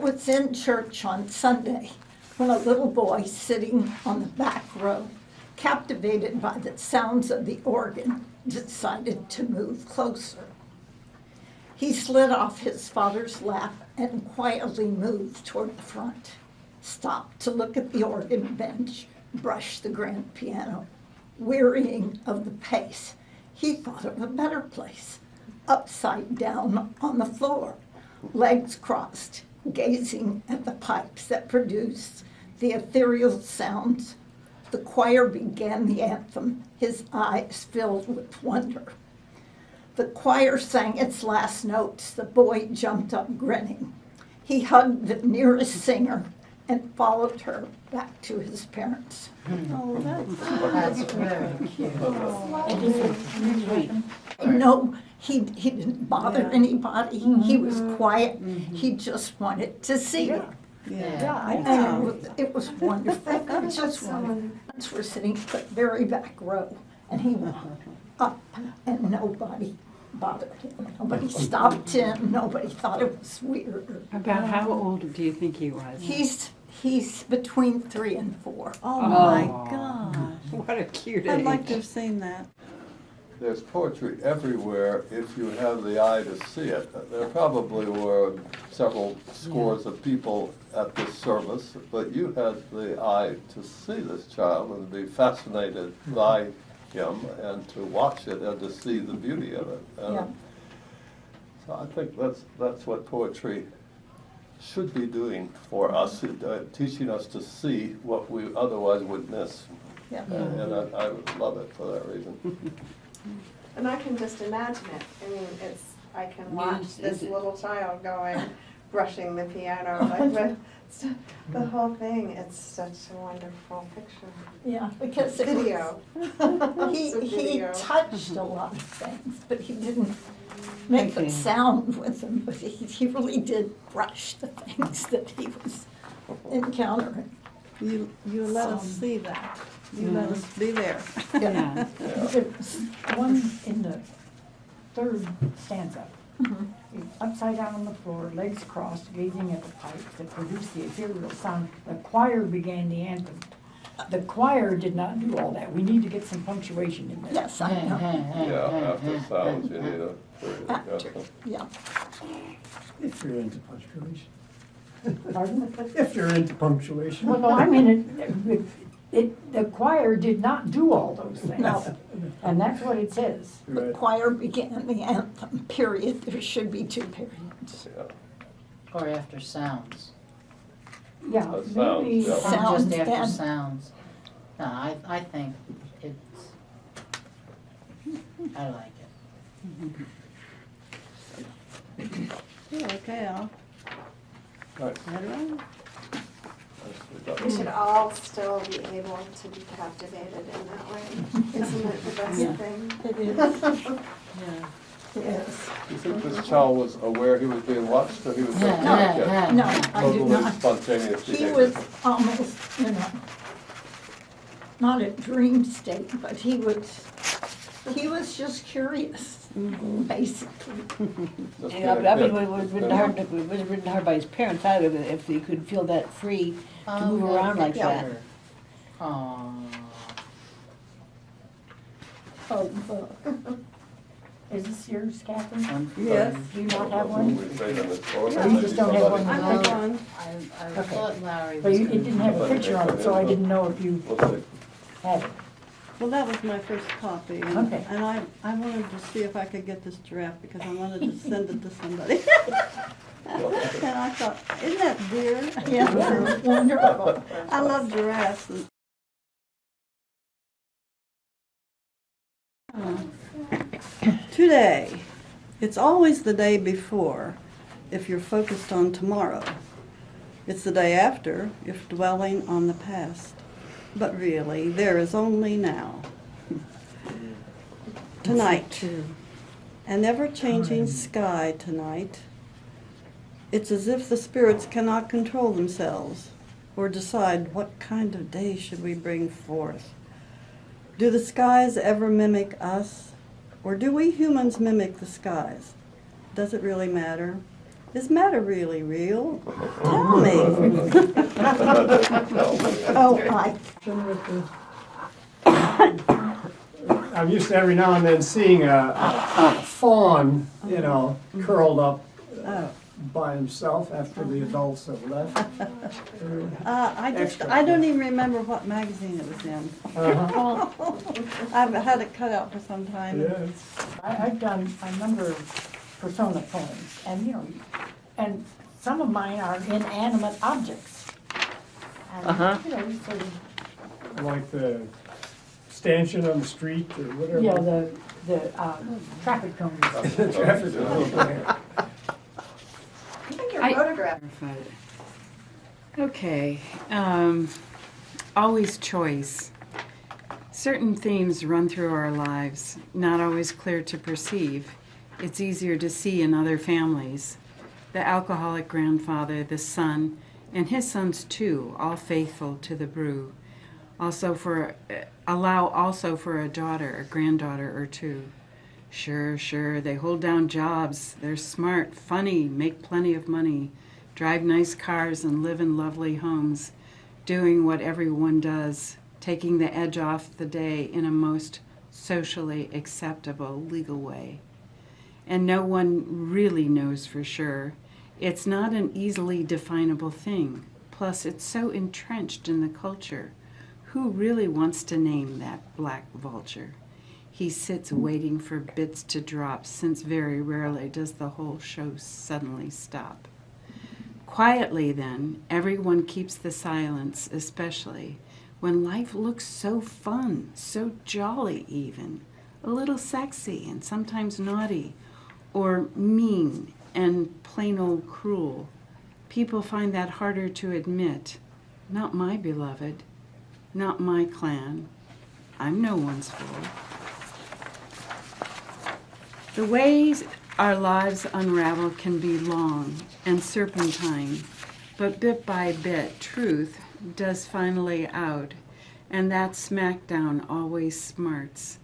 was in church on Sunday when a little boy sitting on the back row, captivated by the sounds of the organ, decided to move closer. He slid off his father's lap and quietly moved toward the front, stopped to look at the organ bench, brushed the grand piano. Wearying of the pace, he thought of a better place, upside down on the floor, legs crossed, gazing at the pipes that produced the ethereal sounds. The choir began the anthem, his eyes filled with wonder. The choir sang its last notes. The boy jumped up grinning. He hugged the nearest singer and followed her back to his parents. Oh, That's very cute. No, he didn't bother anybody. He was quiet. He just wanted to see it. And it was wonderful. It was just wonderful. We're sitting at the very back row, and he walked up, and nobody bothered him. Nobody stopped him. Nobody thought it was weird. About how old do you think he was? He's between 3 and 4. Oh my gosh. What a cute age. I'd like to have seen that. There's poetry everywhere if you have the eye to see it. There probably were several scores of people at this service, but you had the eye to see this child and be fascinated by him and to watch it and to see the beauty of it. Yeah. So I think that's what poetry should be doing for us, teaching us to see what we otherwise would miss. Yeah. And I love it for that reason. And I can just imagine it. I mean, I can watch this little child going, brushing the piano, like the whole thing. It's such a wonderful picture. Yeah, because it Video. he Video. touched a lot of things, but he didn't make a sound with them. But he really did brush the things that he was encountering. You let us see that. You let us be there. Yeah. It was, One in the third stanza. mhm. Upside down on the floor, legs crossed, gazing at the pipes that produced the ethereal sound. The choir began the anthem. The choir did not do all that. We need to get some punctuation in there. Yes, I know. Yeah, after sounds, you need a period. After, yeah. If you're into punctuation. Pardon? If you're into punctuation. Well, no, I mean, the choir did not do all those things. No. And that's what it says. The Right. choir began the anthem, period. There should be 2 periods. Yeah. Or after sounds. Yeah, Sounds, maybe, yeah. Sounds Just after and- sounds. No, I think it's, I like it. Yeah, okay, I'll Right. add it on. We should all still be able to be captivated in that way. Isn't it the best Yeah. thing? It is, Yeah. it is. Do you think this child was aware he was being watched, or he was just Yeah. No, I do totally not. spontaneous He behavior? was almost, not a dream state, but he was just curious, basically. Just Yeah, being but I a mean, kid. it was written hard, it was written hard by his parents either, if he could feel that free to move Oh, around like yeah. that. Aw. Oh, is this yours, Catherine? Yes. Do you not have That's what one? we say then, it's- or Yeah, you maybe just don't have somebody- one. I have one. I thought Larry But was it gonna. didn't have a picture on it, so I didn't know if you We'll see. had it. Well, that was my first copy. And Okay. and I wanted to see if I could get this draft because I wanted to send it to somebody. And I thought, isn't that weird? yeah, wonderful. I love giraffes. Today, it's always the day before if you're focused on tomorrow. It's the day after if dwelling on the past. But really, there is only now. Tonight, an ever-changing sky tonight. It's as if the spirits cannot control themselves or decide what kind of day should we bring forth. Do the skies ever mimic us, or do we humans mimic the skies? Does it really matter? Is matter really real? Tell me. Oh, I'm used to every now and then seeing a fawn, curled up Oh. by himself after the adults have left. I don't even remember what magazine it was in. Uh-huh. I've had it cut out for some time. Yes. I've done a number of persona poems, and and some of mine are inanimate objects. And, sort of, Like the stanchion on the street or whatever. the traffic cones. Traffic cone. I think your I- photograph. Okay, always choice. Certain themes run through our lives, not always clear to perceive. It's easier to see in other families. The alcoholic grandfather, the son, and his sons too, all faithful to the brew. Allow also for a daughter, a granddaughter or two. Sure, they hold down jobs. They're smart, funny, make plenty of money, drive nice cars and live in lovely homes, doing what everyone does, taking the edge off the day in a most socially acceptable legal way. And no one really knows for sure. It's not an easily definable thing. Plus, it's so entrenched in the culture. Who really wants to name that black vulture? He sits waiting for bits to drop, since very rarely does the whole show suddenly stop. Quietly, then, everyone keeps the silence, especially when life looks so fun, so jolly even, a little sexy and sometimes naughty, or mean and plain old cruel. People find that harder to admit. Not my beloved, not my clan. I'm no one's fool. The ways our lives unravel can be long and serpentine, but bit by bit, truth does finally out, and that smackdown always smarts.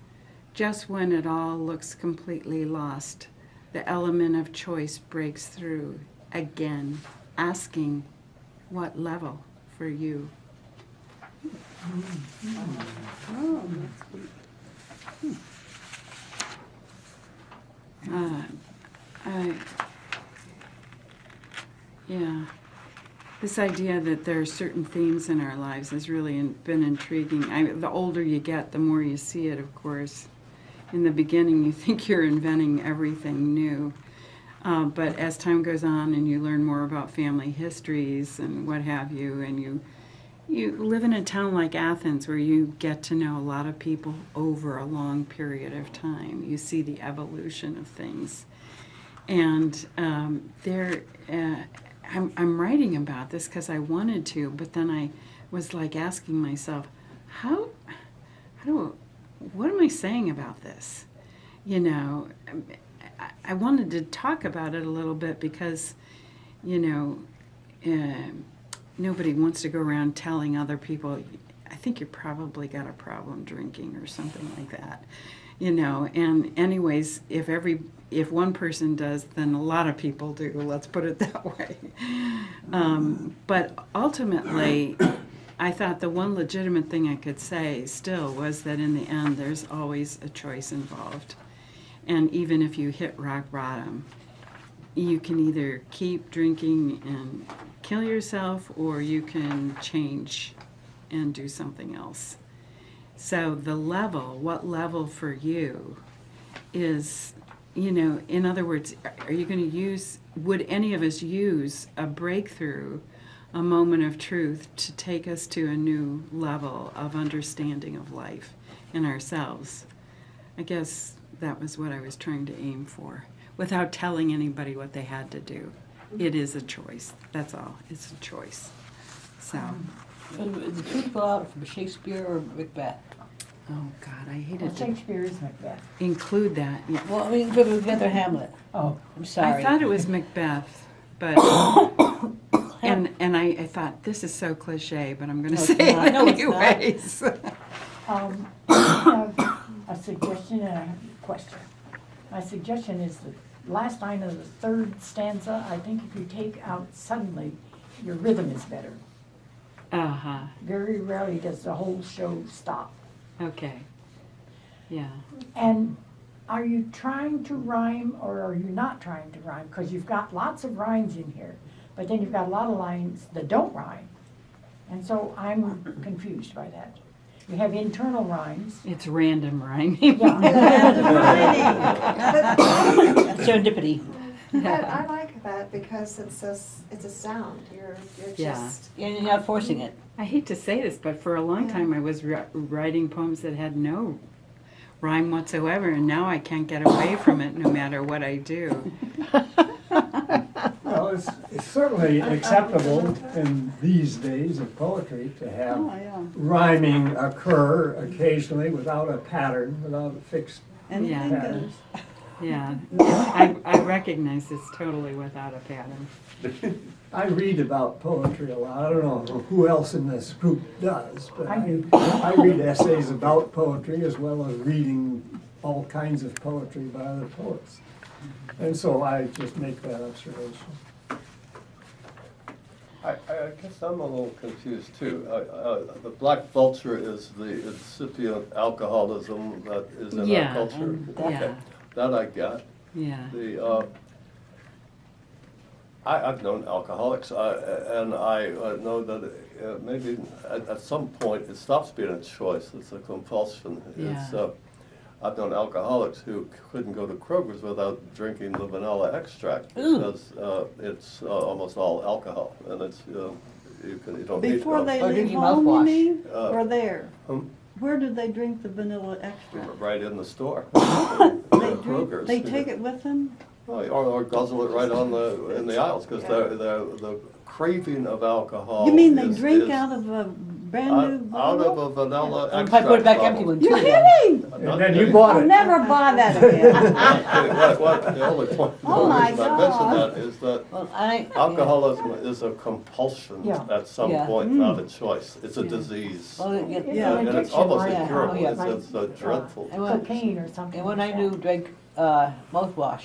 Just when it all looks completely lost, the element of choice breaks through again, asking, what level for you? Oh, that's sweet. This idea that there are certain themes in our lives has really been intriguing. The older you get, the more you see it, of course. In the beginning, you think you're inventing everything new. But as time goes on and you learn more about family histories and what have you, and you live in a town like Athens where you get to know a lot of people over a long period of time. You see the evolution of things. And I'm writing about this because I wanted to, but then I was like asking myself, what am I saying about this? I wanted to talk about it a little bit because, nobody wants to go around telling other people, I think you probably got a problem drinking or something like that. And anyways, if one person does, then a lot of people do, let's put it that way. But ultimately, I thought the one legitimate thing I could say still was that in the end, there's always a choice involved. And even if you hit rock bottom, you can either keep drinking and kill yourself, or you can change and do something else. So what level for you is, in other words, are you going to would any of us use a breakthrough, a moment of truth to take us to a new level of understanding of life and ourselves? I guess that was what I was trying to aim for, without telling anybody what they had to do. It is a choice. That's all. It's a choice. So. The truth will out from Shakespeare or Macbeth. Oh God, I hated to Shakespeare is Macbeth. include that. Yeah. Well, I mean, Macbeth or Hamlet. Oh, I'm sorry. I thought it was Macbeth, but and I thought this is so cliche, but I'm going to No, say it's not. it No, it's not. anyways. I have a suggestion and a question. My suggestion is that last line of the third stanza, I think if you take out suddenly, your rhythm is better. Uh-huh, Very rarely does the whole show stop. okay. Yeah. And are you trying to rhyme or are you not trying to rhyme? Because you've got lots of rhymes in here, but then you've got a lot of lines that don't rhyme. And so I'm confused by that. You have internal rhymes. It's random rhyming. Serendipity. I like that because it's a sound. You're Yeah. just, And you're not forcing it. I hate to say this, but for a long time I was writing poems that had no rhyme whatsoever, and now I can't get away from it no matter what I do. Well, it's certainly acceptable in these days of poetry to have Oh, yeah. rhyming occur occasionally without a pattern, without a fixed Anything Yeah. pattern. goes. Yeah, I recognize it's totally without a pattern. I read about poetry a lot. I don't know who else in this group does, but I read essays about poetry as well as reading all kinds of poetry by other poets. And so I just make that observation. I guess I'm a little confused too. The black vulture is the incipient alcoholism that is in Yeah, our culture. and Okay, yeah. that I get. Yeah, I've known alcoholics, and I know that maybe at some point it stops being a choice, it's a compulsion. It's, Yeah. I've known alcoholics who couldn't go to Kroger's without drinking the vanilla extract Ooh. because it's almost all alcohol, and it's, you don't need Before they Or leave drinking home, you mouthwash. mean? Uh, Or there? um, Where do they drink the vanilla extract? right in the store. They Kroger's. They take it with them? Or guzzle it right in the aisles, because the craving of alcohol. You mean they is- drink is out of a brand new out of bottle? a vanilla And extract. probably put it back bottle. empty one too. You're then. kidding! And then you bought I'll it. never buy that again. The only point, the Oh only my reason I God. mention that is that Well, alcoholism is a compulsion Yeah. at some Yeah. point, not a choice. It's a Yeah. disease. Well, It's Yeah. an And it's addiction, almost right? incurable. Oh, yeah. It's a dreadful. And when- Cocaine or something. And when I like knew that. drank mouthwash,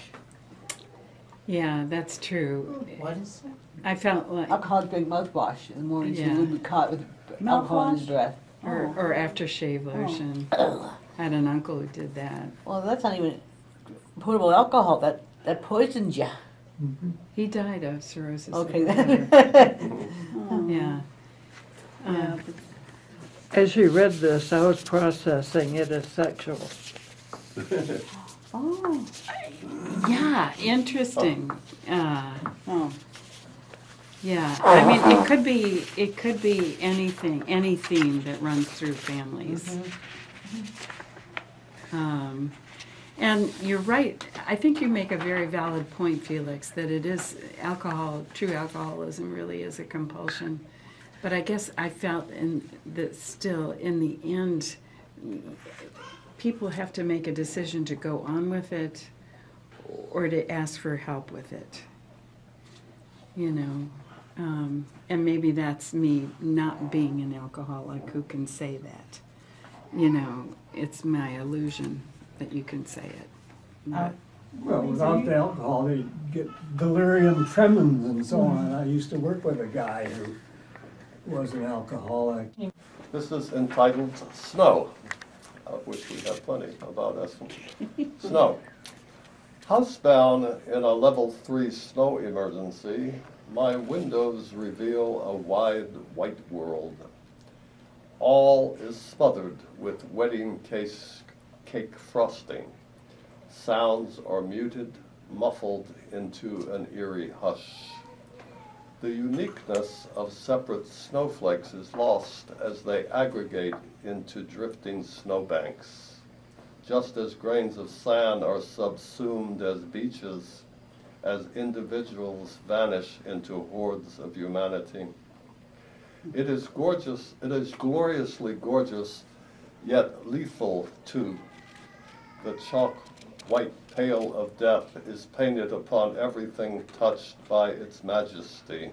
yeah, that's true. What is it? I felt like, alcoholics drink mouthwash in the morning so Yeah. they wouldn't be caught with alcohol in his Mouthwash? breath. or aftershave lotion. I had an uncle who did that. Well, that's not even potable alcohol. That poisons you. He died of cirrhosis. of Okay the then. liver. Yeah. Yeah, As you read this, I was processing it as sexual. Oh, Yeah, interesting. oh. Yeah, I mean, it could be anything, any theme that runs through families. And you're right, I think you make a very valid point, Felix, that it is true alcoholism really is a compulsion. But I guess I felt that still, in the end, people have to make a decision to go on with it or to ask for help with it. You know, and maybe that's me not being an alcoholic who can say that. You know, it's my illusion that you can say it. But, Well, without the alcohol, they get delirium tremens and so on. I used to work with a guy who was an alcoholic. This is entitled Snow, of which we have plenty about us. Snow. Housebound in a level 3 snow emergency, my windows reveal a wide white world. All is smothered with wedding cake frosting. Sounds are muted, muffled into an eerie hush. The uniqueness of separate snowflakes is lost as they aggregate into drifting snowbanks. Just as grains of sand are subsumed as beaches, as individuals vanish into hordes of humanity. It is gorgeous, it is gloriously gorgeous, yet lethal too. The chalk white pale of death is painted upon everything touched by its majesty.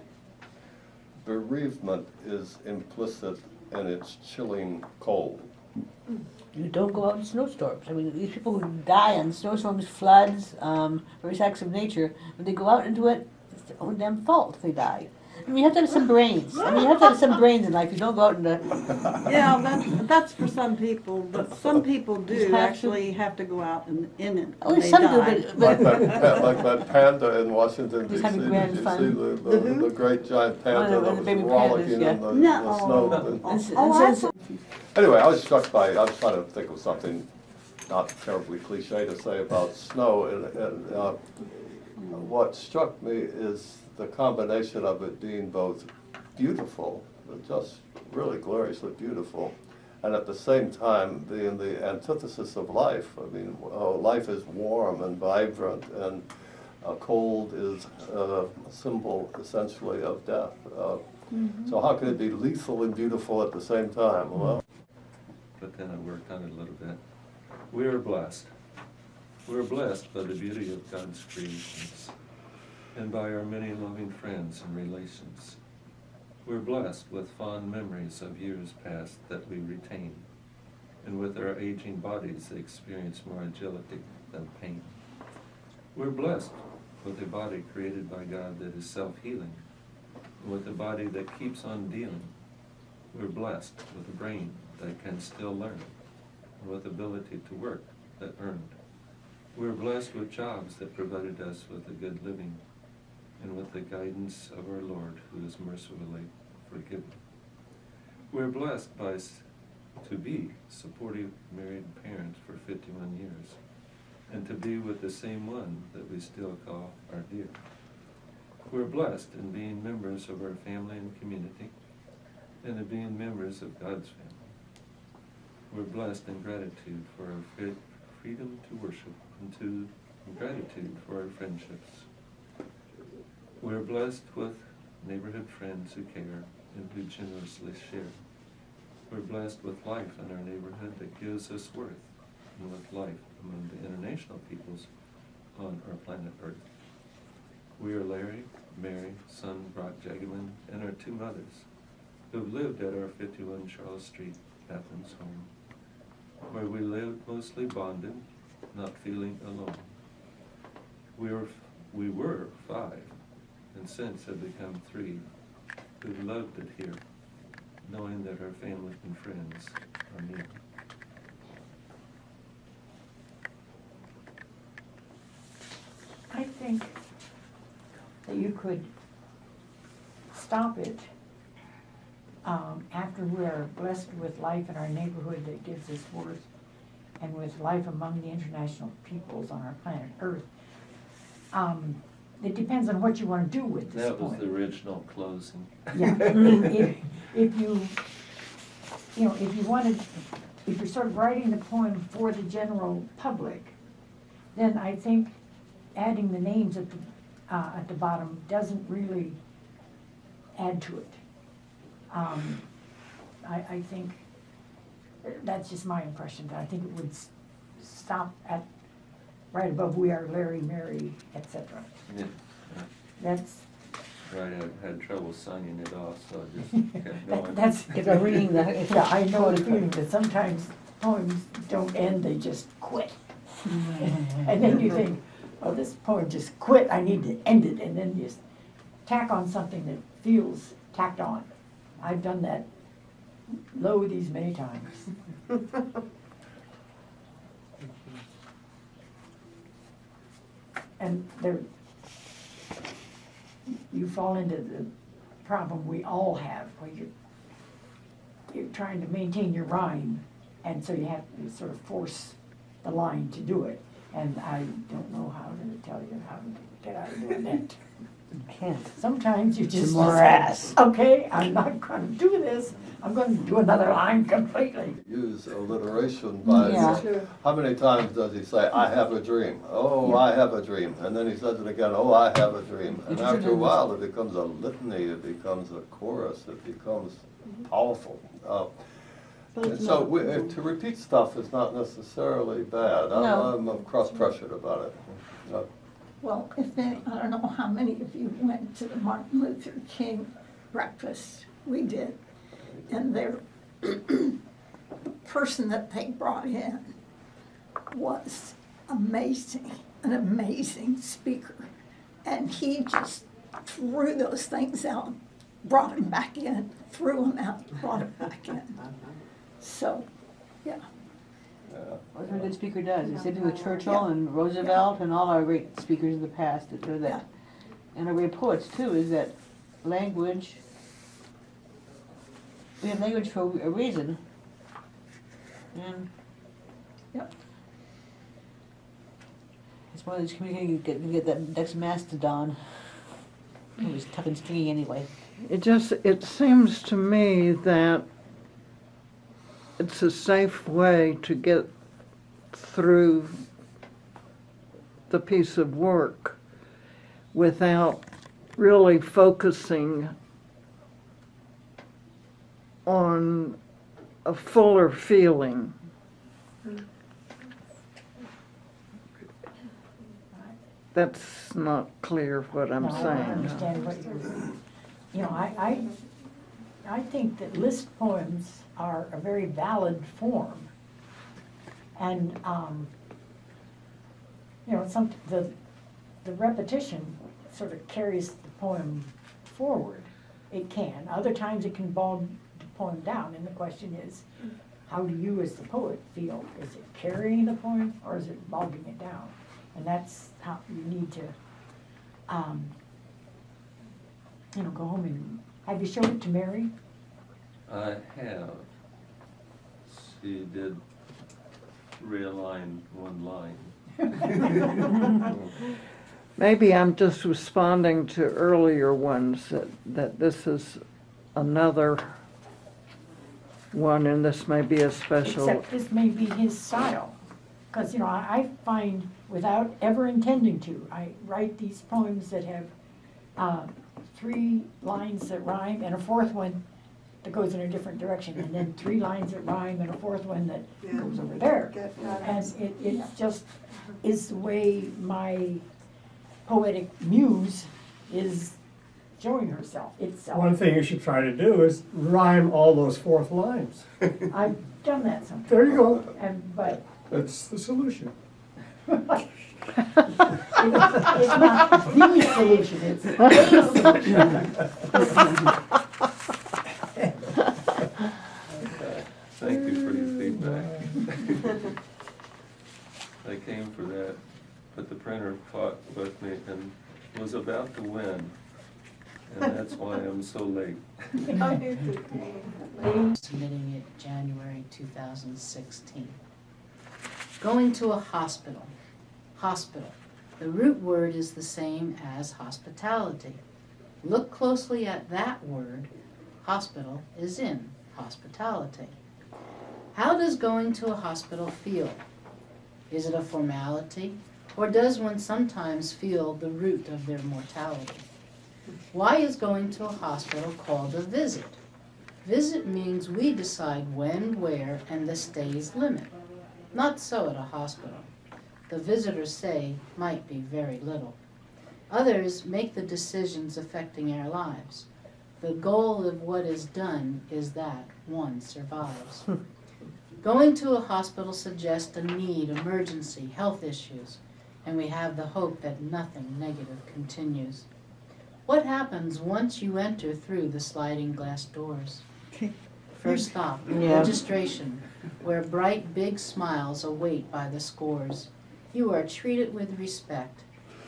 Bereavement is implicit in its chilling cold. You don't go out in snowstorms. I mean, these people who die on snowstorms, floods, various acts of nature, when they go out into it, it's their own damn fault if they die. I mean, you have to have some brains. I mean, you have to have some brains in life. You don't go out into. Yeah, that's for some people, but some people Just do have to- actually have to go out in it. Oh, and they some die. do, but Like that panda in Washington Just DC. having Did grand you see fun. the great giant panda Oh, the that was baby rollicking pandas, yeah. in the No. snow? It's- Oh, it's- Anyway, I was struck by, I was trying to think of something not terribly cliche to say about snow, and what struck me is the combination of it being both beautiful, just really gloriously beautiful, and at the same time being the antithesis of life. I mean, life is warm and vibrant, and cold is a symbol essentially of death. So how can it be lethal and beautiful at the same time? Well, but then I worked on it a little bit. We are blessed. We're blessed by the beauty of God's creations and by our many loving friends and relations. We're blessed with fond memories of years past that we retain, and with our aging bodies that experience more agility than pain. We're blessed with a body created by God that is self-healing, and with a body that keeps on dealing. We're blessed with a brain that can still learn, and with ability to work that earned. We're blessed with jobs that provided us with a good living, and with the guidance of our Lord, who is mercifully forgiving. We're blessed to be supportive married parents for 51 years, and to be with the same one that we still call our dear. We're blessed in being members of our family and community, and in being members of God's family. We're blessed in gratitude for our freedom to worship, and gratitude for our friendships. We're blessed with neighborhood friends who care and who generously share. We're blessed with life in our neighborhood that gives us worth, and with life among the international peoples on our planet Earth. We are Larry, Mary, son Brock Jageman, and our two mothers, who've lived at our 51 Charles Street, Athens home, where we lived mostly bonded, not feeling alone. We were 5, and since have become 3, who loved it here, knowing that our family and friends are near. I think that you could stop it after we are blessed with life in our neighborhood that gives us worth, and with life among the international peoples on our planet Earth. It depends on what you want to do with this That was point. the original closing. Yeah, if you wanted, if you're sort of writing the poem for the general public, then I think adding the names at the bottom doesn't really add to it. I think, that's just my impression, I think it would stop at, right above "We are Larry, Mary," etc. Yeah, That's, right, I had trouble signing it off, so I just kept going. that's. If I'm reading the. Yeah, I know the feeling that sometimes poems don't end, they just quit. And then you think, oh, this poem just quit, I need to end it, and then you just tack on something that feels tacked on. I've done that these many times. And there, you fall into the problem we all have, where you're trying to maintain your rhyme, and so you have to sort of force the line to do it. And I don't know how to tell you how to get out of doing that. You can't. Sometimes you just Some more decide, ass. okay, I'm not gonna do this, I'm gonna do another line completely. use alliteration by, Yeah. how many times does he say, "I have a dream"? Oh, I have a dream. And then he says it again, "Oh, I have a dream." And after a while, it becomes a litany, it becomes a chorus, it becomes powerful. But it's And so not- to repeat stuff is not necessarily bad. No. I'm cross-pressured about it. Well, I don't know how many of you went to the Martin Luther King breakfast. We did. And there person that they brought in was amazing, an amazing speaker. And he just threw those things out, brought them back in, threw them out, brought them back in. So, yeah. What a good speaker does. It's same thing with Churchill and Roosevelt and all our great speakers of the past that do that. And our great poets too, is that language, we have language for a reason. And Yep. it's one of those communicating, you get that next mastodon. It was tough and stringy anyway. It seems to me that it's a safe way to get through the piece of work without really focusing on a fuller feeling. That's not clear what I'm No, I saying. understand what you're, you know, I think that list poems are a very valid form. And, you know, the repetition sort of carries the poem forward. It can. Other times it can bog the poem down, and the question is, how do you as the poet feel? Is it carrying the poem, or is it bogging it down? And that's how you need to, you know, go home and, have you showed it to Mary? I have. She did realign one line. Maybe I'm just responding to earlier ones, that this is another one, and this may be a special. Except this may be his style. Because, you know, I find, without ever intending to, I write these poems that have 3 lines that rhyme and a 4th one that goes in a different direction, and then 3 lines that rhyme and a 4th one that goes over there. And it just is the way my poetic muse is showing herself itself. One thing you should try to do is rhyme all those 4th lines. I've done that sometimes. There you go. But That's the solution. it's not the solution, it's a solution. Thank you for your feedback. I came for that, but the printer fought with me and was about to win. And that's why I'm so late. Submitting it January 2016. Going to a hospital. Hospital. The root word is the same as hospitality. Look closely at that word. Hospital is in hospitality. How does going to a hospital feel? Is it a formality, or does one sometimes feel the root of their mortality? Why is going to a hospital called a visit? Visit means we decide when, where, and the stay's limit. Not so at a hospital. The visitor's say might be very little. Others make the decisions affecting our lives. The goal of what is done is that one survives. Going to a hospital suggests a need, emergency, health issues, and we have the hope that nothing negative continues. What happens once you enter through the sliding glass doors? First stop, registration, where bright big smiles await by the scores. You are treated with respect.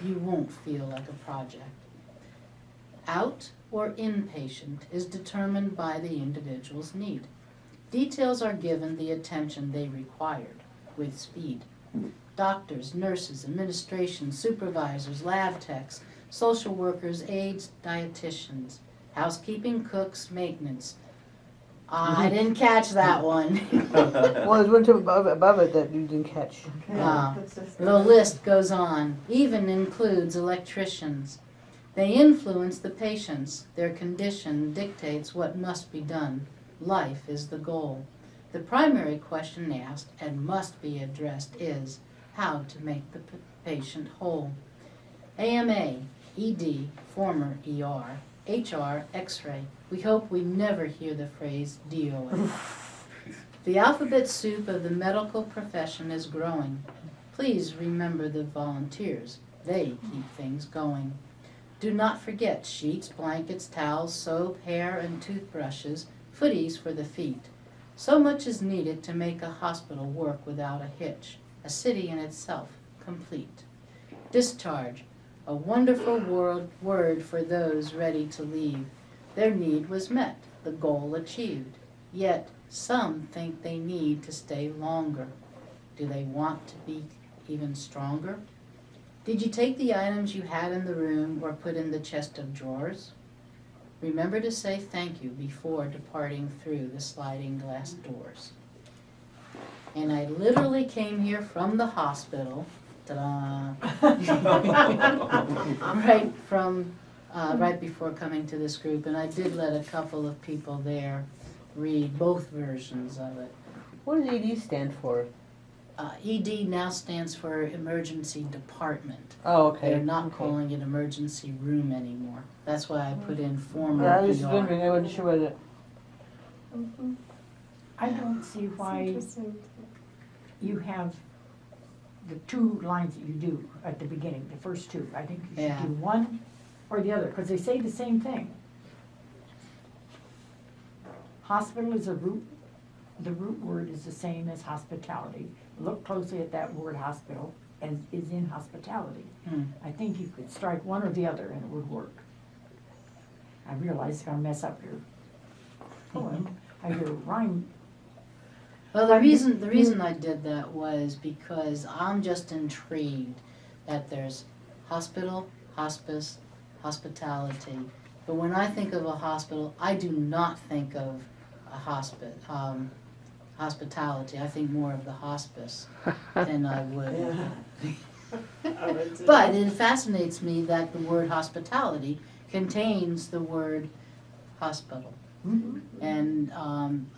You won't feel like a project. Out or inpatient is determined by the individual's need. Details are given the attention they required with speed. Doctors, nurses, administration, supervisors, lab techs, social workers, aides, dietitians, housekeeping, cooks, maintenance. I didn't catch that one. Well, there's one too above it that you didn't catch. The list goes on, even includes electricians. They influence the patients. Their condition dictates what must be done. Life is the goal. The primary question asked and must be addressed is how to make the patient whole. AMA, ED, former ER, HR, X-ray. We hope we never hear the phrase DOA. The alphabet soup of the medical profession is growing. Please remember the volunteers. They keep things going. Do not forget sheets, blankets, towels, soap, hair, and toothbrushes, footies for the feet. So much is needed to make a hospital work without a hitch, a city in itself, complete. Discharge, a wonderful word for those ready to leave. Their need was met, the goal achieved. Yet some think they need to stay longer. Do they want to be even stronger? Did you take the items you had in the room or put in the chest of drawers? Remember to say thank you before departing through the sliding glass doors. And I literally came here from the hospital, ta-da, right before coming to this group, and I did let a couple of people there read both versions of it. What does ED stand for? ED now stands for Emergency Department. Oh, okay. They're not Okay. calling it emergency room anymore. That's why I put in former Yeah, I was ER. wondering, I wasn't sure whether, I don't see It's why interesting. you have the two lines that you do at the beginning, the first two. I think you should Yeah. do one or the other, because they say the same thing. Hospital is the root word is the same as hospitality. Look closely at that word hospital, as is in hospitality. Hmm. I think you could strike one or the other and it would work. I realize it's gonna mess up your poem, your rhyme. Well, the reason I did that was because I'm just intrigued that there's hospital, hospice, hospitality. But when I think of a hospital, I do not think of a hospitality. I think more of the hospice than I would. But it fascinates me that the word hospitality contains the word hospital. And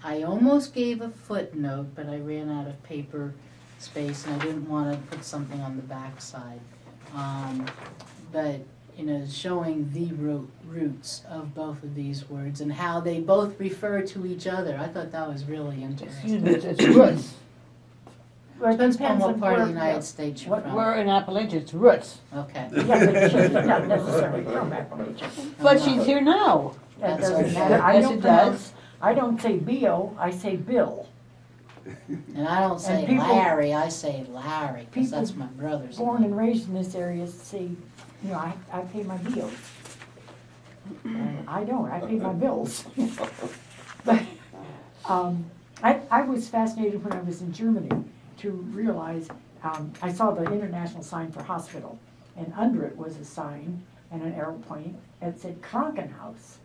I almost gave a footnote, but I ran out of paper space and I didn't want to put something on the backside. But, you know, showing the roots of both of these words and how they both refer to each other. I thought that was really excuse interesting. me, it's roots. Well, it Depends on what part of the where- United States you're what- from. We're in Appalachia, it's roots. Okay. Yeah, but she's not necessarily from Appalachia. But she's here now. That That's doesn't okay. matter. I Yes, don't it pronounce, does. I don't say B-O, I say Bill. And I don't say people- Larry, I say Larry, because people that's my brother's Born name. and raised in this area say, you know, I pay my bills. And I don't, I pay my bills. But, I was fascinated when I was in Germany to realize, I saw the international sign for hospital, and under it was a sign and an aeroplane that said Krankenhaus.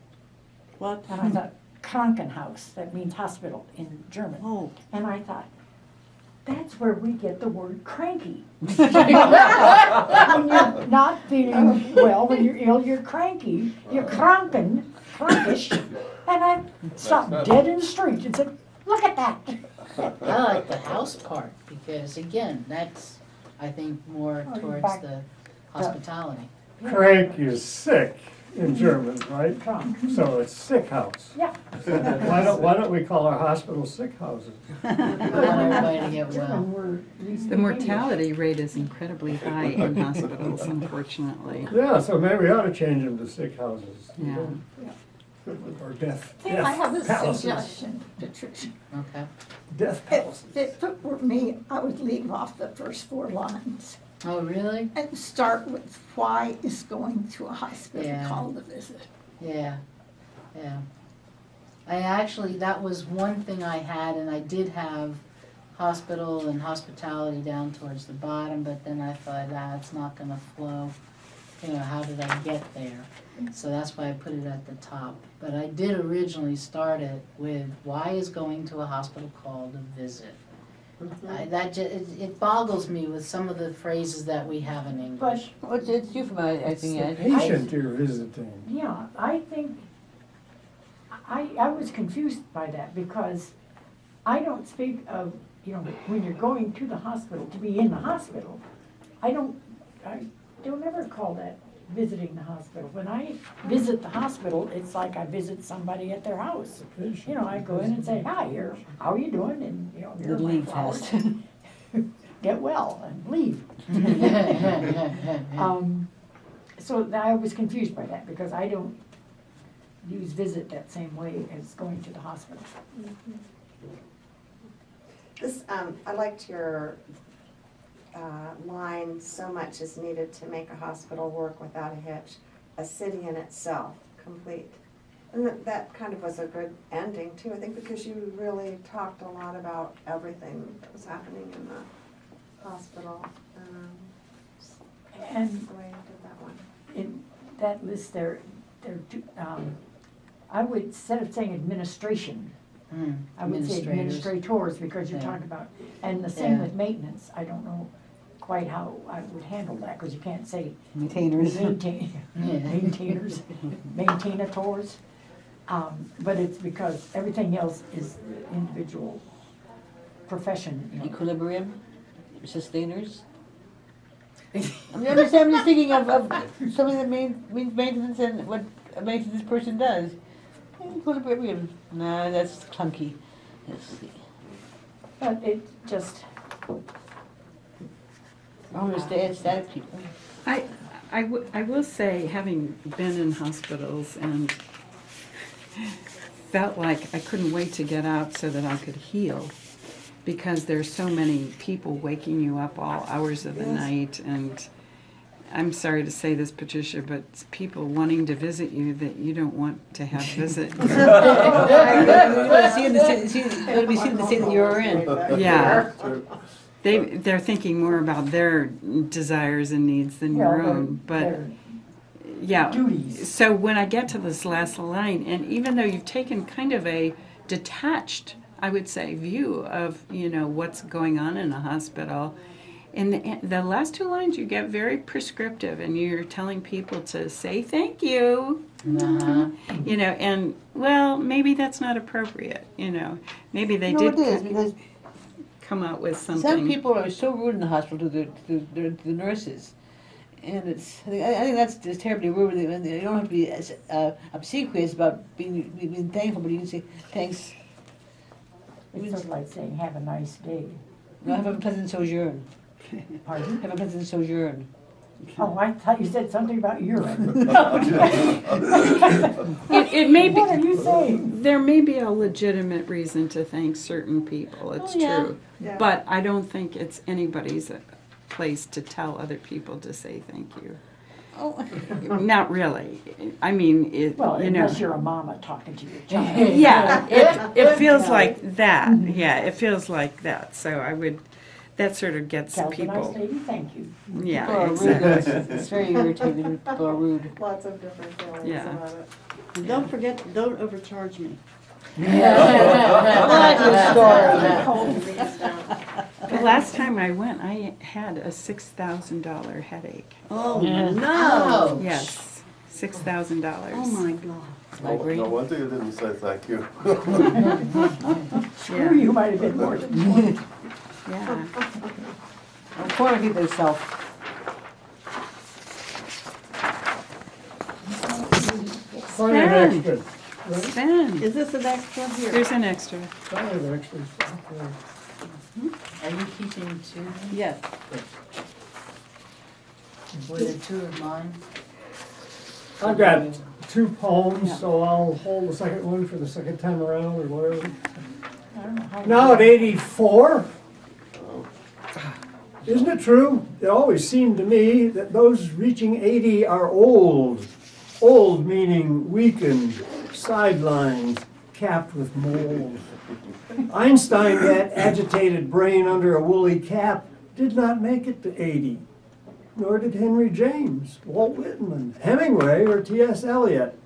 What? And I thought, Krankenhaus, that means hospital in German. Oh, And I thought, that's where we get the word cranky. When you're not feeling well, when you're ill, you're cranky, you're crankish. And I stopped dead in the street and said, look at that. I like the house part, because again, that's, I think, more Oh, you're towards back. the hospitality. Crank is sick in German, right? Krank. So it's sick house. Yeah. Why don't we call our hospitals sick houses? We want everybody to get well. German word leads The to mortality rate is incredibly high in hospitals, unfortunately. Yeah, so maybe we ought to change them to sick houses. Yeah. Or death I have a palaces. suggestion, Patricia. Okay. Death palaces. If it were me, I would leave off the first four lines Oh, really? and start with why is going to a hospital Yeah. called a visit. Yeah, yeah. I actually, that was one thing I had, and I did have hospital and hospitality down towards the bottom, but then I thought, it's not gonna flow. You know, how did I get there? So that's why I put it at the top. But I did originally start it with, why is going to a hospital called a visit? It boggles me with some of the phrases that we have in English. But, Well, it's euphemising, I It's the think. patient you're visiting. yeah, I think, I was confused by that because I don't speak of, you know, when you're going to the hospital, to be in the hospital. I don't ever call that visiting the hospital. When I visit the hospital, it's like I visit somebody at their house. You know, I go in and say, hi, here, how are you doing? And, you know, here are my Leave flowers. fast. Get well and leave. So I was confused by that because I don't use visit that same way as going to the hospital. This, I liked your line, so much is needed to make a hospital work without a hitch, a city in itself, complete. And that kind of was a good ending too, I think, because you really talked a lot about everything that was happening in the hospital. And The way you did that one. in that list there, I would, instead of saying administration, I would say administrators, because you're Yeah. talking about, and the same Yeah. with maintenance. I don't know quite how I would handle that, because you can't say Maintainers. maintainers, maintainators. But it's because everything else is individual profession, you know. Equilibrium, sustainers. I'm just thinking of something that means maintenance and what a maintenance person does. Equilibrium, nah, that's clunky. Let's see. But it just, I understand static people. I will say, having been in hospitals and felt like I couldn't wait to get out so that I could heal, because there's so many people waking you up all hours of the night, and I'm sorry to say this, Patricia, but it's people wanting to visit you that you don't want to have visit. You want to see in the state that you're in. Yeah. They're thinking more about their desires and needs than your own, but their yeah. duties. So when I get to this last line, and even though you've taken kind of a detached, I would say, view of, you know, what's going on in a hospital, in the last two lines you get very prescriptive, and you're telling people to say thank you. You know, and well, maybe that's not appropriate, you know. Maybe they No, did it is, because come out with something. some people are so rude in the hospital to the nurses. And I think that's just terribly rude. You don't have to be obsequious about being thankful, but you can say thanks. It's sort of like saying, have a nice day. No, have a pleasant sojourn. Pardon? Have a pleasant sojourn. Oh, I thought you said something about urine. It may be. What are you saying? There may be a legitimate reason to thank certain people. It's yeah. true, Yeah. but I don't think it's anybody's place to tell other people to say thank you. Oh. Not really. I mean, Well, you know. unless you're a mama talking to your child. Yeah, it feels like that. Yeah, it feels like that. So I would. That sort of gets Tell the nice people. lady, thank you. People Yeah, are rude. exactly. It's very irritating when people are rude. Lots of different feelings Yeah. about it. And don't forget, don't overcharge me. The last time I went, I had a $6,000 headache. Oh, Yeah. no. Yes, $6,000. Oh, my God. No wonder you didn't say thank you. Screw you might have been more than one. Yeah. Poor people self. Find an extra. Right? Sven, Is this an extra here? there's an extra. Find an extra. Okay. Are you keeping two? Yes. Were there two of mine? I've got two poems, so I'll hold the second one for the second time around or whatever. I don't know how. Now at 84, isn't it true? It always seemed to me that those reaching 80 are old. Old meaning weakened, sidelined, capped with mold. Einstein, that agitated brain under a woolly cap, did not make it to 80. Nor did Henry James, Walt Whitman, Hemingway, or T.S. Eliot.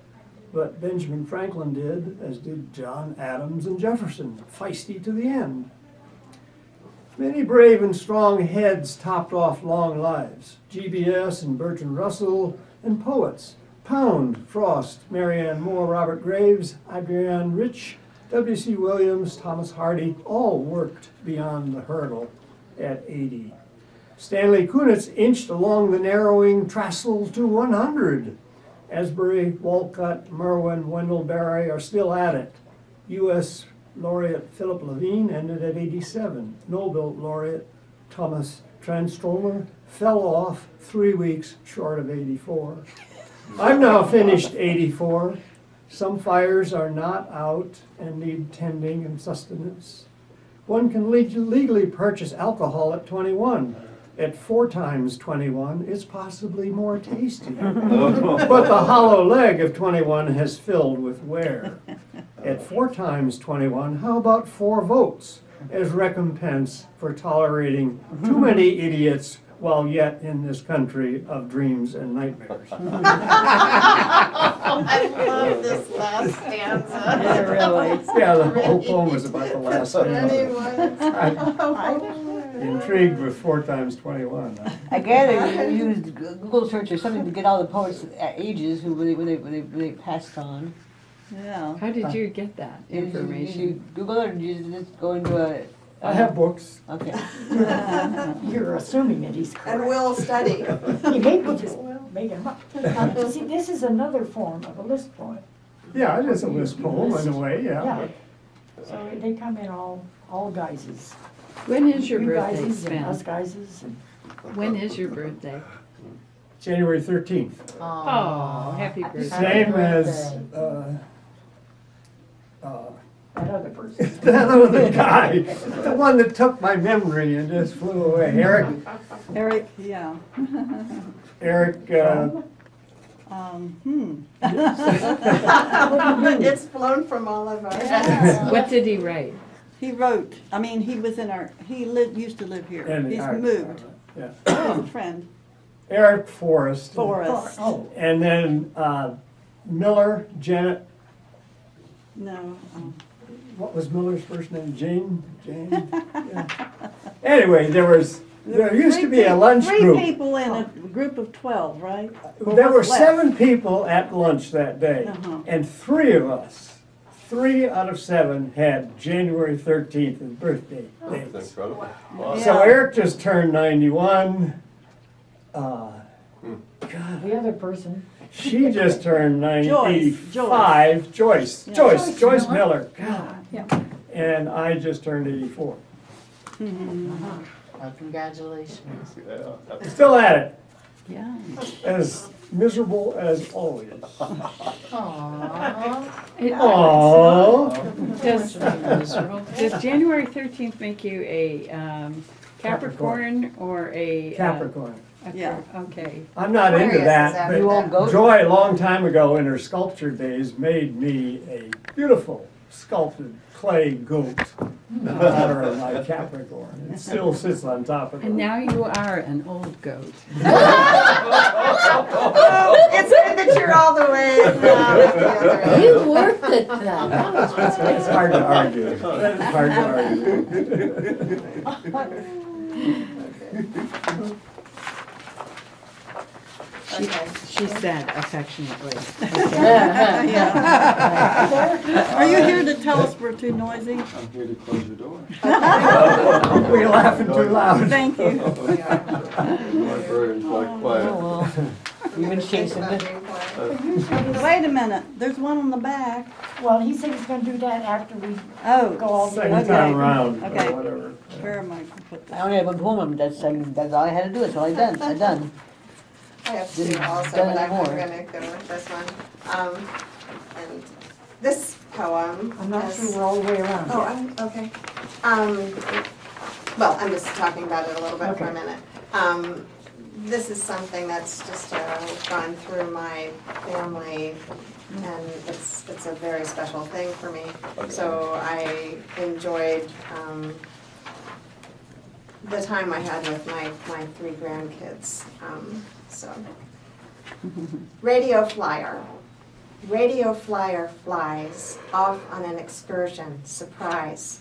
But Benjamin Franklin did, as did John Adams and Jefferson, feisty to the end. Many brave and strong heads topped off long lives. GBS and Bertrand Russell, and poets. Pound, Frost, Marianne Moore, Robert Graves, Adrienne Rich, W.C. Williams, Thomas Hardy, all worked beyond the hurdle at 80. Stanley Kunitz inched along the narrowing trestle to 100. Asbury, Walcott, Merwin, Wendell Berry are still at it. U.S. laureate Philip Levine ended at 87. Nobel laureate Thomas Transtromer fell off 3 weeks short of 84. I've now finished 84. Some fires are not out and need tending and sustenance. One can legally purchase alcohol at 21. At 4 times 21, it's possibly more tasty. But the hollow leg of 21 has filled with wear. At 4 times 21, how about 4 votes as recompense for tolerating too many idiots while yet in this country of dreams and nightmares? I love this last stanza. Yeah, really. Yeah, the whole poem was about the last stanza. Anyone? Intrigued with 4 times 21. I gather you used Google search or something to get all the poets' ages who when they passed on. Yeah. How did you get that Did you information? Google it or did you just go into a? I have books. Okay. You're assuming that he's correct. And we'll study. He may be just making them up. See, this is another form of a list poem. Yeah, it is a list poem in a way, yeah. Yeah. So they come in all guises. When is your You birthday, guises and us Sven? guises and. When is your birthday? January 13th. Oh, happy birthday. Same as That other person. that other guy, the one that took my memory and just flew away. Eric, yeah. Eric, It's flown from all of our heads. What did he write? He wrote, he was in used to live here. And the He's art moved. yeah. He's a friend. Eric Forrest. Forrest. Oh, And then Miller, Janet, No. what was Miller's first name? Jane? Yeah. Anyway, there used to be a lunch Three group. people in a group of 12, right? Or There were what's left? 7 people at lunch that day, Uh-huh. and 3 of us, 3 out of 7 had January 13th as birthday That's dates. incredible. So Eric just turned 91. the other person. She just turned Joyce. 85. Joyce. Yeah. Joyce Miller. God. Yeah. And I just turned 84. Well, congratulations. Yeah. Still at it. Yeah. As miserable as always. Aww. Aww. Does January 13th make you a Capricorn or a? Capricorn. Yeah. Okay. I'm not into Aquarius is that, after You won't but go? Joy, a long time ago in her sculpture days, made me a beautiful sculpted clay goat in honor of my Capricorn. It still sits on top of And it. now you are an old goat. It's good that you're all the way down at the other end. You worked at that. That was really It's hard to argue. It's hard to argue. Okay. She said affectionately. Are you here to tell us we're too noisy? I'm here to close your door. We're laughing too loud. Thank you. My bird's like quiet. You've been chasing it. Wait a minute, there's one on the back. Well, he said he's gonna do that after we go Oh, all the way. Second time around, Okay. or whatever. where am I gonna put I that? only have one poem. That's all I had to do. That's all I done. I have 2 Didn't also, done but I'm more. gonna go with this one. And this poem. I'm not is- sure we're all the way around Oh, yet. okay. Well, I'm just talking about it a little bit for a Okay. minute. This is something that's just gone through my family, and it's a very special thing for me. So I enjoyed the time I had with my 3 grandkids. Radio flyer. Radio flyer flies off on an excursion, surprise.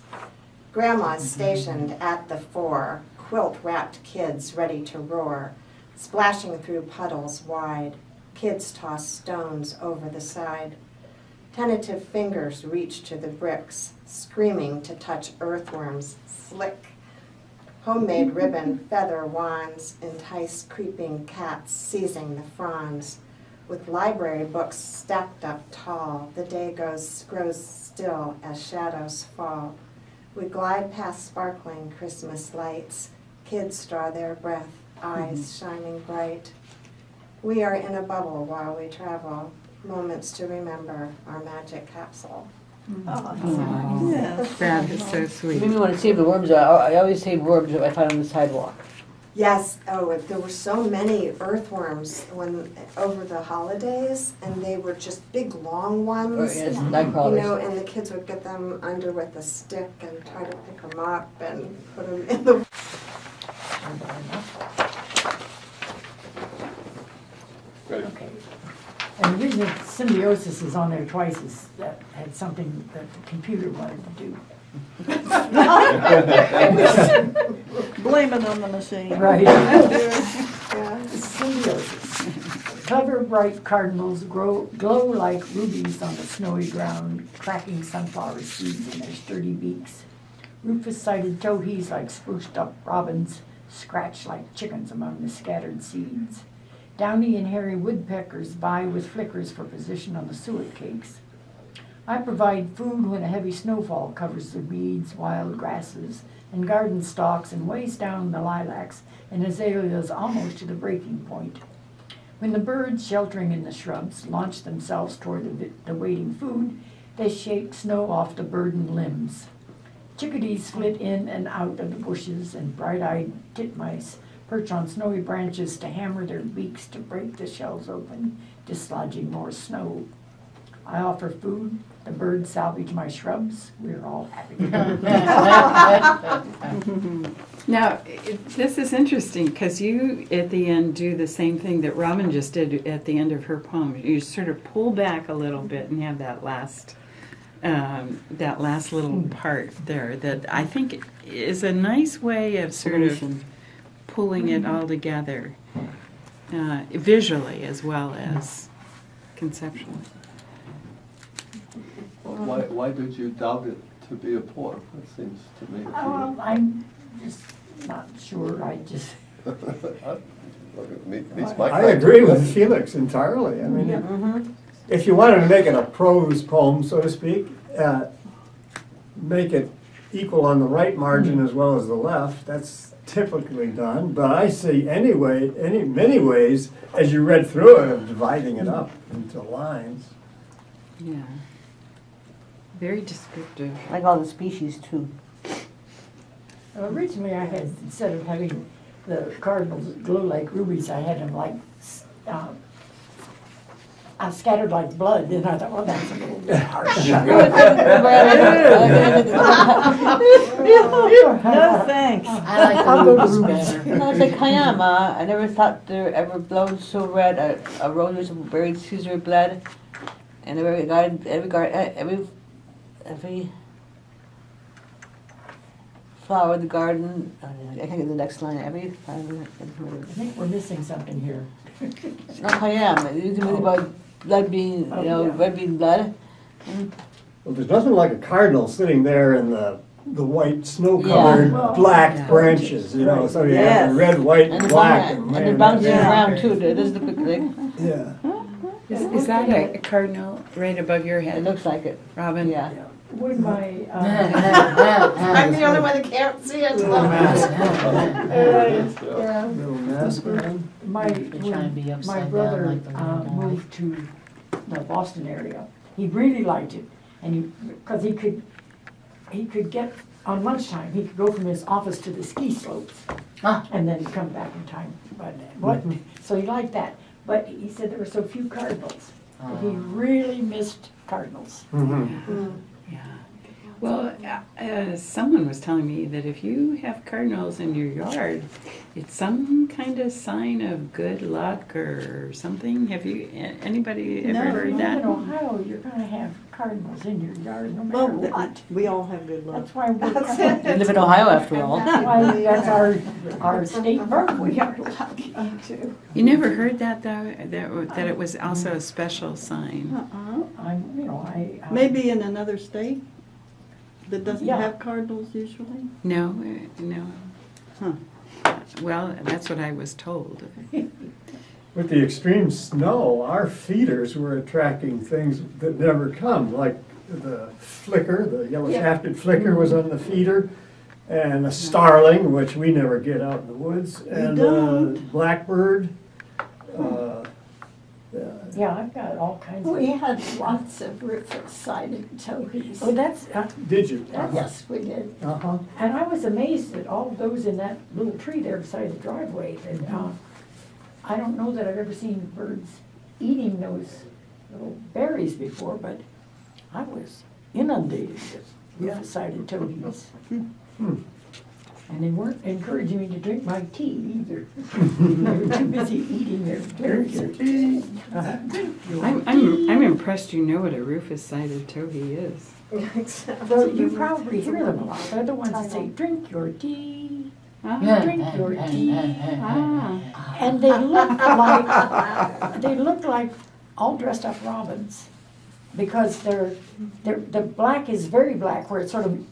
Grandma's stationed at the fore, quilt-wrapped kids ready to roar, splashing through puddles wide. Kids toss stones over the side. Tentative fingers reach to the bricks, screaming to touch earthworms, slick. Homemade ribbon, feather wands entice creeping cats seizing the fronds. With library books stacked up tall, the day grows still as shadows fall. We glide past sparkling Christmas lights. Kids draw their breath, eyes shining bright. We are in a bubble while we travel, moments to remember our magic capsule. Oh, Yes. that is so You sweet. made me want to save the worms. I always save worms if I find on the sidewalk. Yes, oh, there were so many earthworms over the holidays, and they were just big, long Or, ones. yes, You night crawlers. know, and the kids would get them under with a stick and try to pick them up and put them in the. Great. Okay. And the reason Symbiosis is on there twice is that had something that the computer wanted to do. Blame it on the machine. Right. Yeah. Symbiosis. Clever, bright cardinals glow like rubies on the snowy ground, cracking sunflower seeds in their sturdy beaks. Rufous-sided towhees like spruced up robins scratch like chickens among the scattered seeds. Downy and hairy woodpeckers vie with flickers for position on the suet cakes. I provide food when a heavy snowfall covers the weeds, wild grasses, and garden stalks and weighs down the lilacs and azaleas almost to the breaking point. When the birds sheltering in the shrubs launch themselves toward the waiting food, they shake snow off the burdened limbs. Chickadees flit in and out of the bushes, and bright-eyed titmice perch on snowy branches to hammer their beaks to break the shells open, dislodging more snow. I offer food, the birds salvage my shrubs, we're all happy. Now, this is interesting because you, at the end, do the same thing that Robin just did at the end of her poem. You sort of pull back a little bit and have that last little part there that I think is a nice way of sort of Solution. pulling it all together, visually as well as conceptually. Why did you doubt it to be a poem? It seems to me. I'm just not sure, I just, Meets my I criteria. agree with Felix entirely. I mean, if you wanted to make it a prose poem, so to speak, make it equal on the right margin as well as the left. That's typically done, but I see many ways, as you read through it, of dividing it up into lines. Yeah. Very descriptive. I like all the species too. originally I had, instead of having the cardinals glow like rubies, I had them like, scattered like blood, and I thought, well, that's a little bit harsh. No, thanks. I like I'll the go to rubies rubies. better. No, it's like Kayama. I never thought there ever blown so red. A rose was buried Caesar blood, and every flower in the garden. I can't get the next line. I think we're missing something here. Not Kayama. It's really about blood being, yeah. red being blood. Well, there's nothing like a cardinal sitting there in the white snow-covered Yeah. black Yeah. branches, you know, so you have Yes. the red, white, And and the black. and man, they're bouncing that's- around too. It does look like, Yeah. Is that a cardinal right above your it head, looks like it. Robin? Yeah. Would my, I'm the only one that can't see it. Little mask. Yeah. Little mask around. my, Try and be when my upside down brother like the little boy. moved to the Boston area, he really liked it, and because he could get, on lunchtime, he could go from his office to the ski slopes, Ah. and then come back in time, but, so he liked that, but he said there were so few cardinals, that he really missed cardinals. Mhm. Yeah. Well, someone was telling me that if you have cardinals in your yard, it's some kind of sign of good luck or something. Have you, anybody ever heard In that? Ohio, you're gonna have cardinals in your yard no Well, matter what. we all have good luck. That's why we're, They live in Ohio after all. that's why that's our state bird. We are lucky too. You never heard that though, that it was also a special sign? Maybe in another state that doesn't Yeah. have cardinals usually? No, no. Well, that's what I was told. With the extreme snow, our feeders were attracting things that never come, like the flicker, the yellow-shafted flicker was on the feeder, and a starling, which we never get out in the woods, and blackbird. Yeah, I've got all kinds of. We had lots of Rufus-sided towhees. Oh, that's, Did you? Yes, we did. Uh-huh. and I was amazed at all those in that little tree there beside the driveway. And I don't know that I've ever seen birds eating those little berries before, but I was inundated with Rufus-sided toadies. And they weren't encouraging me to drink my tea either. They were too busy eating their berries. I'm impressed you know what a rufous-sided towhee is. Well, you probably hear them a lot. They're the ones that say, drink your tea, drink your tea. Ah. And they look like all dressed up robins because the black is very black where it's sort of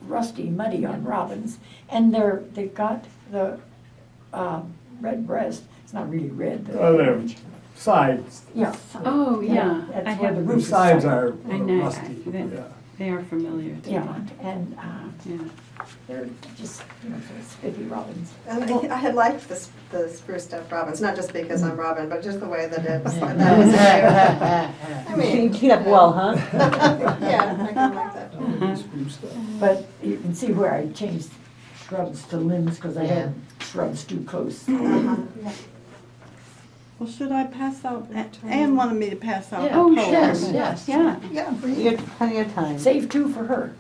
rusty, muddy on robins. And they've got the red breast. It's not really red. Their sides, Yeah. Oh, yeah. I That's where have, the the roof sides are I know, rusty. Yeah. they are familiar to me. Yeah, and Yeah. they're just, sort of spiffy robins. And I had liked the spruced up robins, not just because I'm Robin, but just the way that it's, that was cute. I mean. Clean up well, huh? Yeah, I kind of like that. But you can see where I changed shrubs to limbs because I had shrubs too close. Well, should I pass out? Anne wanted me to pass out. Yeah. Oh, Yes, sure. yes. Yeah. Yeah, You got plenty of time. Save 2 for her.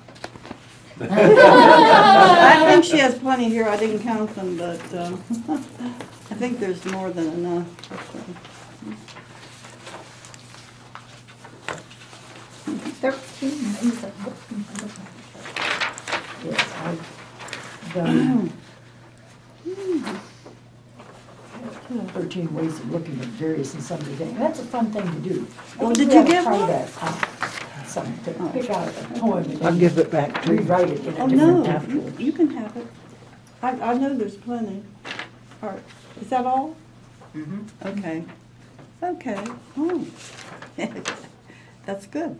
I think she has plenty here, I didn't count them, but I think there's more than enough. 13 ways of looking at a Yes, I've done 13 ways of looking at various and sundry things. That's a fun thing to do. I Well, think did we you ought to get try one? that, something, to pick out a poem and I'll then give it back to you. rewrite it in Oh, a different no, afterwards. you can have it. I know there's plenty. All right, is that all? Okay. Okay, oh. That's good.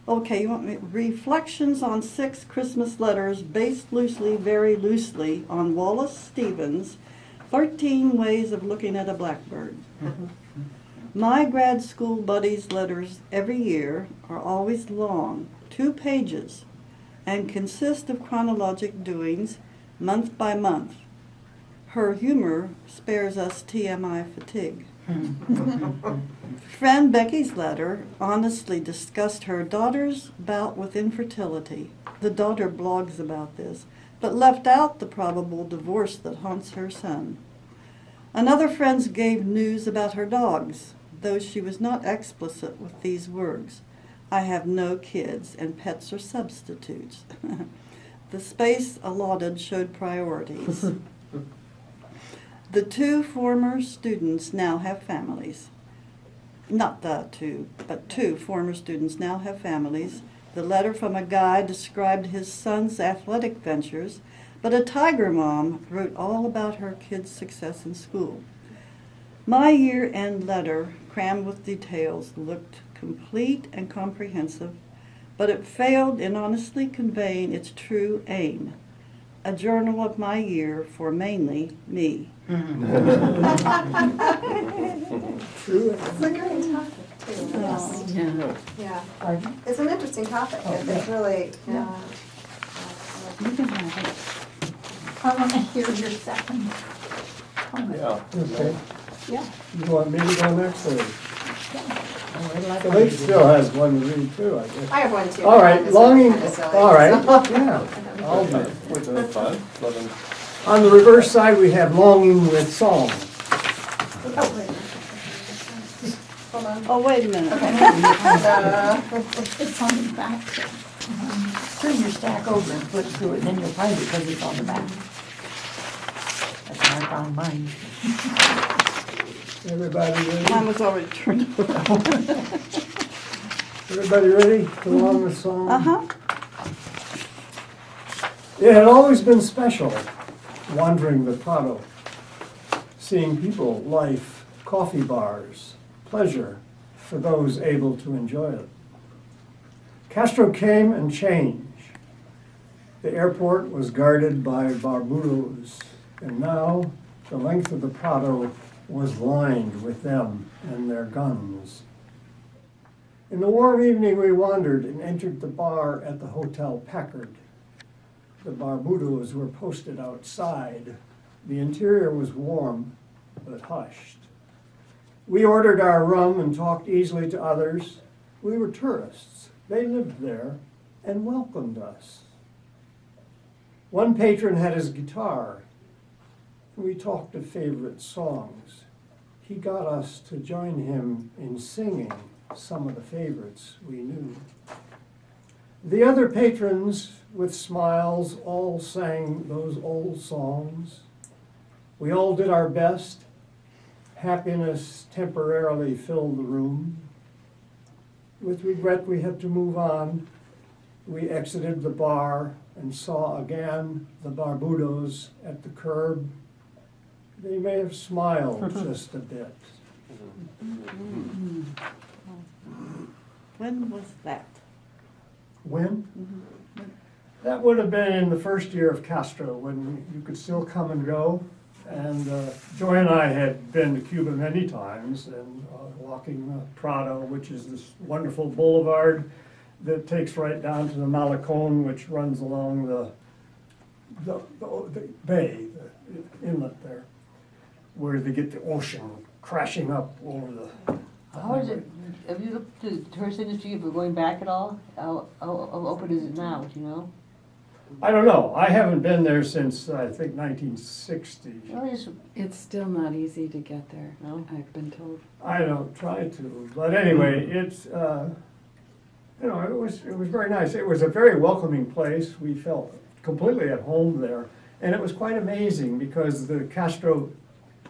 Okay, you want me, reflections on 6 Christmas letters based loosely, very loosely, on Wallace Stevens' 13 Ways of Looking at a Blackbird. My grad school buddies' letters every year are always long, 2 pages, and consist of chronologic doings, month by month. Her humor spares us TMI fatigue. Friend Becky's letter honestly discussed her daughter's bout with infertility. The daughter blogs about this, but left out the probable divorce that haunts her son. Another friend gave news about her dogs, though she was not explicit with these words. I have no kids, and pets are substitutes. The space allotted showed priorities. The 2 former students now have families. Not the 2, but 2 former students now have families. The letter from a guy described his son's athletic ventures, but a Tiger mom wrote all about her kid's success in school. My year-end letter, crammed with details, looked complete and comprehensive, but it failed in honestly conveying its true aim. A journal of my year for mainly me. True. It's a great topic too. Yes. Yeah. Yeah, Pardon? it's an interesting topic. It's really, You can have it. I want to hear your second comment. Yeah. Okay. Yeah. You want me to go next, or? Oh, I like Well, Lee still has one to read too, I guess. I have one too. All right, This one's longing, kinda silly, all right, so- yeah. I'll do it. Which is fine. Let him- On the reverse side, we have longing with song. Oh, wait. Hold on. Oh, wait a minute. It's on the back. Turn your stack over and flip through it, and then you'll find it because it's on the back. That's how I found mine. Everybody ready? Mine was already turned over. Everybody ready to along with song? Uh-huh. It had always been special wandering the Prado, seeing people, life, coffee bars, pleasure for those able to enjoy it. Castro came and changed. The airport was guarded by barbudos, and now the length of the Prado was lined with them and their guns. In the warm evening, we wandered and entered the bar at the Hotel Packard. The barbudos were posted outside. The interior was warm, but hushed. We ordered our rum and talked easily to others. We were tourists. They lived there and welcomed us. One patron had his guitar. We talked of favorite songs. He got us to join him in singing some of the favorites we knew. The other patrons, with smiles, all sang those old songs. We all did our best. Happiness temporarily filled the room. With regret, we had to move on. We exited the bar and saw again the barbudos at the curb. They may have smiled just a bit. When was that? When? That would have been in the first year of Castro, when you could still come and go. And Joy and I had been to Cuba many times, and walking Prado, which is this wonderful boulevard that takes right down to the Malecon, which runs along the bay, the inlet there, where they get the ocean crashing up over the. How is it, have you looked at the tourist industry, if we're going back at all? How open is it now, do you know? I don't know. I haven't been there since, I think, 1960. Well, just, It's still not easy to get there, No? I've been told. I don't try to, but anyway, it's, you know, it was very nice. It was a very welcoming place. We felt completely at home there. And it was quite amazing because the Castro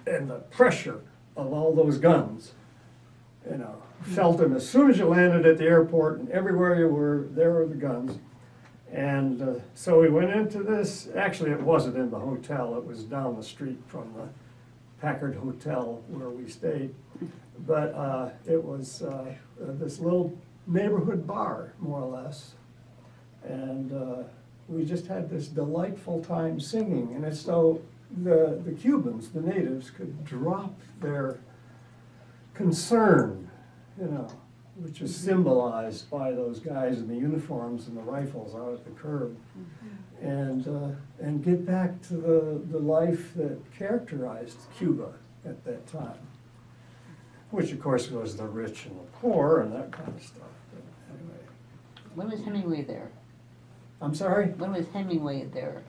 and the pressure of all those guns, you know, felt them as soon as you landed at the airport, and everywhere you were, there were the guns. And so we went into this, actually it wasn't in the hotel, it was down the street from the Packard Hotel where we stayed. But it was this little neighborhood bar, more or less. And we just had this delightful time singing. And it's so the Cubans, the natives, could drop their concern, you know, which is symbolized by those guys in the uniforms and the rifles out at the curb, and get back to the life that characterized Cuba at that time, which of course was the rich and the poor and that kind of stuff. But anyway. when was Hemingway there? I'm sorry? When was Hemingway there?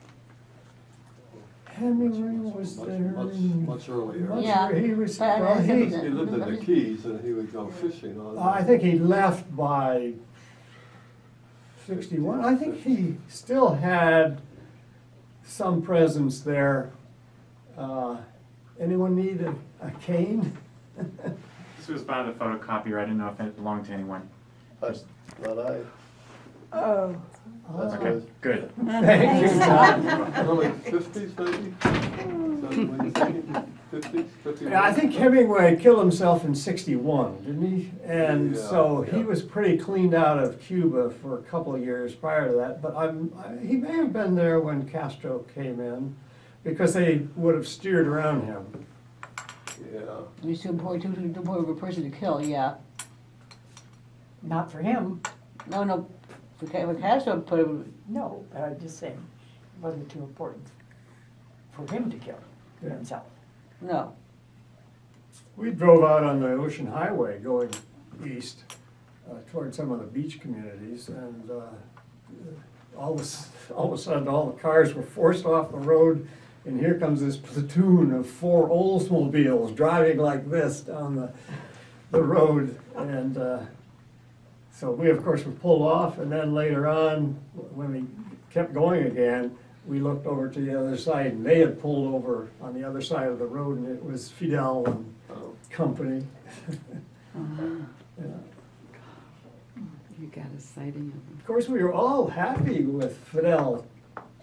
Hemingway was there. Much earlier. Yeah, He was, but I well, said he, that- He lived in the Keys and he would go fishing on. I think he left by 61. I think he still had some presence there. Anyone need a cane? This was by the photocopier. I didn't know if it belonged to anyone. But I, Oh. that's Okay, good. Thank you, Tom. early 50s maybe? Is that what you're thinking? 50s, 51? Yeah, I think Hemingway killed himself in 61, didn't he? And Yeah, so he yeah. was pretty cleaned out of Cuba for a couple of years prior to that. But he may have been there when Castro came in, because they would have steered around him. Yeah. He's too important of a person to kill, yeah. Not for him, No, for Castro put him, no, but I'm just saying, it wasn't too important for him to kill himself. no. We drove out on the Ocean Highway going east toward some of the beach communities, and all of a sudden, all the cars were forced off the road, and here comes this platoon of 4 Oldsmobiles driving like this down the road, and so we, of course, were pulled off, and then later on, when we kept going again, we looked over to the other side, and they had pulled over on the other side of the road, and it was Fidel and company. Yeah. You got a sighting of him. Of course, we were all happy with Fidel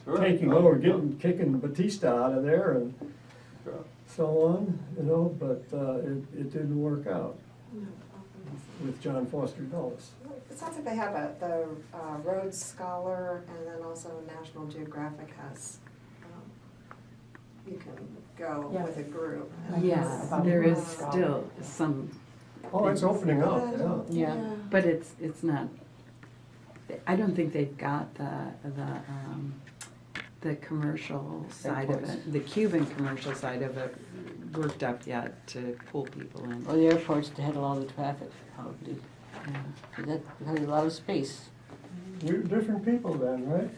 Sure. taking over, kicking Batista out of there and Sure. so on, you know, but it didn't work out with John Foster Dulles. It sounds like they have the Rhodes Scholar, and then also National Geographic has, you can go Yeah. with a group. Yes, there is still some, Oh, it's opening up, yeah. yeah, but it's not, I don't think they've got the commercial side of it, the Cuban commercial side of it worked up yet to pull people in. Well, the airports to handle all the traffic, probably. Yeah, That has a lot of space. We're different people then, right?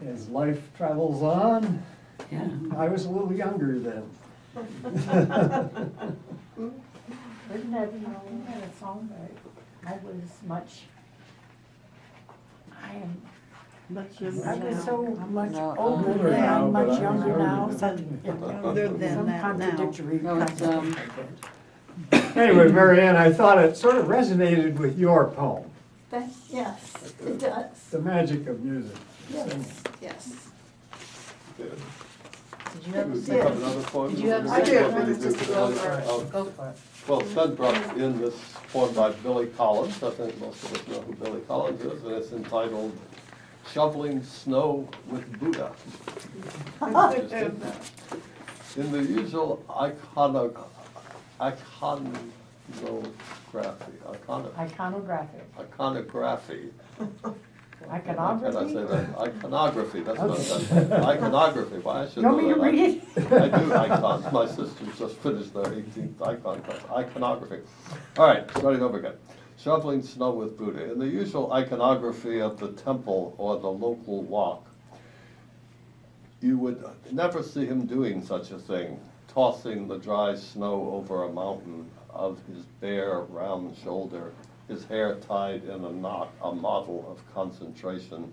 yeah, As life travels on, yeah. I was a little younger then. Isn't that a song, I was much, I am, I was so much No, older older then, now, I'm but much I was younger younger now, then. something, Younger than some that now. contradictory. No, it's, kind of- Anyway, Mary Ann, I thought it sort of resonated with your poem, Yes, it does. the magic of music. Yes, yes. Yeah. Did you have a You second? have another poem? Did you have a I do, second? but it's just to go over it. Oh, Go for it. Well, Ted brought in this poem by Billy Collins. I think most of us know who Billy Collins is, and it's entitled Shoveling Snow with Buddha. Interesting. In the usual iconography, Iconographic. how can I say Iconography? that? Iconography, that's what I said. Iconography, why I should You know want me to that. read it? I do icons. My sister just finished their 18th icon class. Iconography. All right, starting over again. Shoveling snow with Buddha. In the usual iconography of the temple or the local walk, you would never see him doing such a thing, tossing the dry snow over a mountain of his bare, round shoulder, his hair tied in a knot, a model of concentration.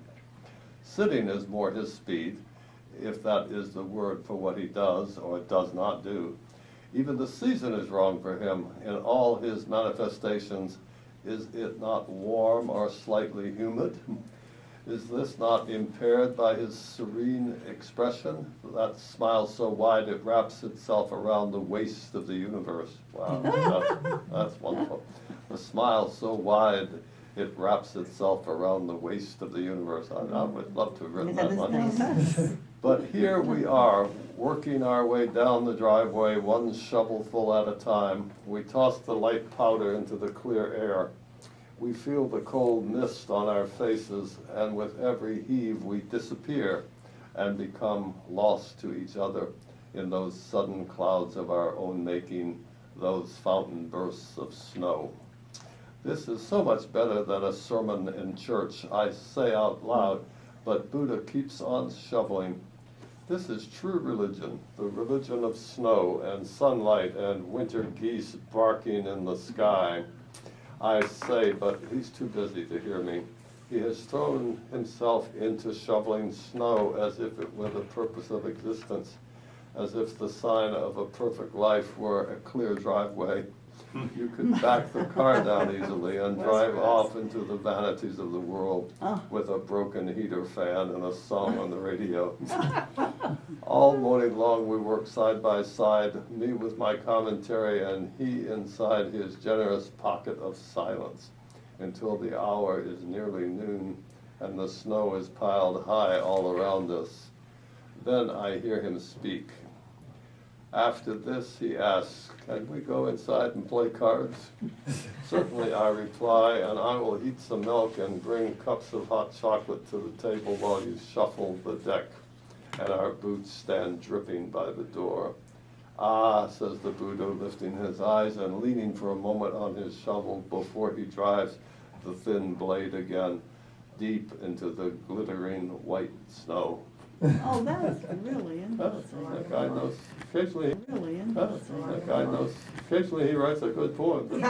Sitting is more his speed, if that is the word for what he does or does not do. Even the season is wrong for him in all his manifestations. Is it not warm or slightly humid? Is this not impaired by his serene expression? That smile so wide it wraps itself around the waist of the universe. Wow, that's wonderful. The smile so wide it wraps itself around the waist of the universe. I would love to have written that one. But here we are, working our way down the driveway, one shovelful at a time. We toss the light powder into the clear air. We feel the cold mist on our faces, and with every heave we disappear and become lost to each other in those sudden clouds of our own making, those fountain bursts of snow. This is so much better than a sermon in church, I say out loud, but Buddha keeps on shoveling. This is true religion, the religion of snow and sunlight and winter geese barking in the sky. I say, but he's too busy to hear me. He has thrown himself into shoveling snow as if it were the purpose of existence, as if the sign of a perfect life were a clear driveway. You could back the car down easily and drive off into the vanities of the world with a broken heater fan and a song on the radio. All morning long we work side by side, me with my commentary and he inside his generous pocket of silence, until the hour is nearly noon and the snow is piled high all around us. Then I hear him speak. After this, he asks, can we go inside and play cards? Certainly, I reply, and I will heat some milk and bring cups of hot chocolate to the table while you shuffle the deck, and our boots stand dripping by the door. Ah, says the Buddha, lifting his eyes and leaning for a moment on his shovel before he drives the thin blade again deep into the glittering white snow. Oh, that's really That guy knows, occasionally, really that guy knows, occasionally he writes a good poem.